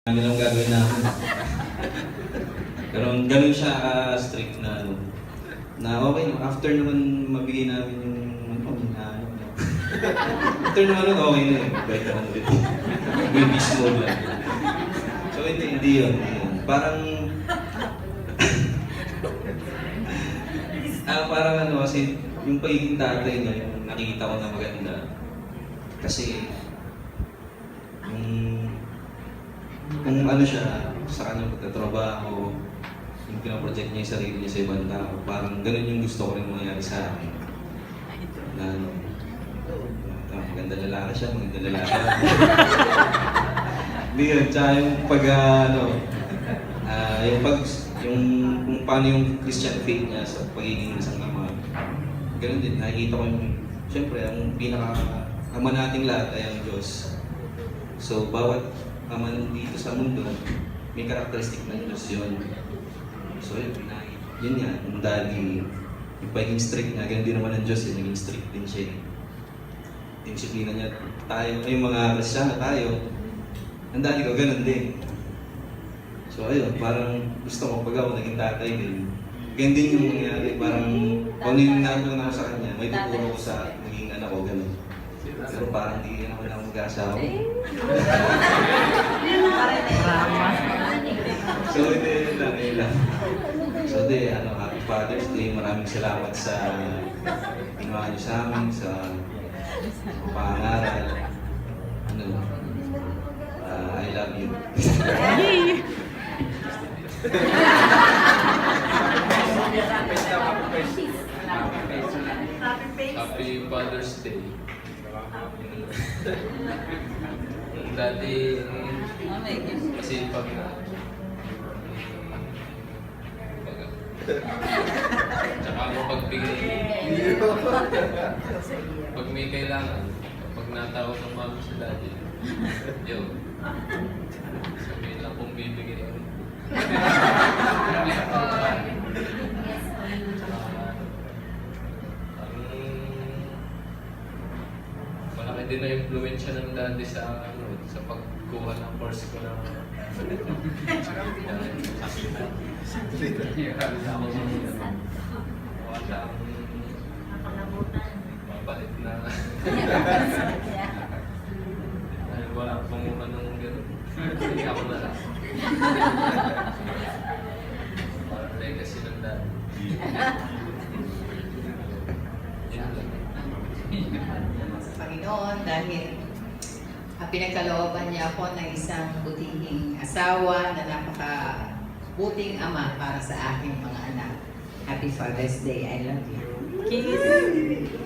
Ano lang gagawin namin. Pero ganun siya strict na ano. Na okay, after naman mabigay namin yung ano, after naman nun, okay na yun. Bait naman ulit. Babies mode lang. So hindi yun. Parang parang ano kasi yung pagiging tatay niya, yung nakikita ko na maganda. Kasi kung ano siya, sa kanyang pagtatrabaho, yung pinaproject niya yung sarili niya sa ibang tao, parang ganun yung gusto ko rin mangyari sa akin. Na ano, maganda lalaki siya, maganda lalaki siya. Hindi yun, tsaka yung pag yung kung paano yung Christian faith niya sa pagiging isang ama, ganun din, nakikita ko yung, siyempre, ang pinaka-ama nating lahat ay ang Diyos. So, bawat ama dito sa mundo, may karakteristik ng Diyos yun. So yun nga, yung daddy, yung pagiging strict nga, ganun din naman ang Diyos, naging strict din siya. Yung disiplina niya, tayo, yung mga Kristyano tayo, ang daddy ko, ganun din. So ayun, parang gusto ko pag ako naging tatay din, ganun din yung nangyari, parang kung ano yung natutunan ako sa kanya, may tuturo ko sa naging anak ko, ganun. Pero parang hindi naman ako mag-asawa. So, yun lang. So, Happy Father's Day. Maraming salamat sa ginawa niyo sa amin, sa pangaral. I love you. Happy Father's Day. Dati, kasi pag tsaka ako pagbigay, pag may kailangan, pag natawag ng mami sa daddy, yun, sabihin lang kung bibigay. Malaki din na influensya ng daddy sa pagkuha ng course ko ng mabait na dahil wala pong anong gano'n. Hindi ako na lang. Parang legacy ng daddy. Panginoon, dahil pinagkalooban niya ako ng isang butihing asawa na napaka-buting ama para sa aking mga anak. Happy Father's Day. I love you. Kiss!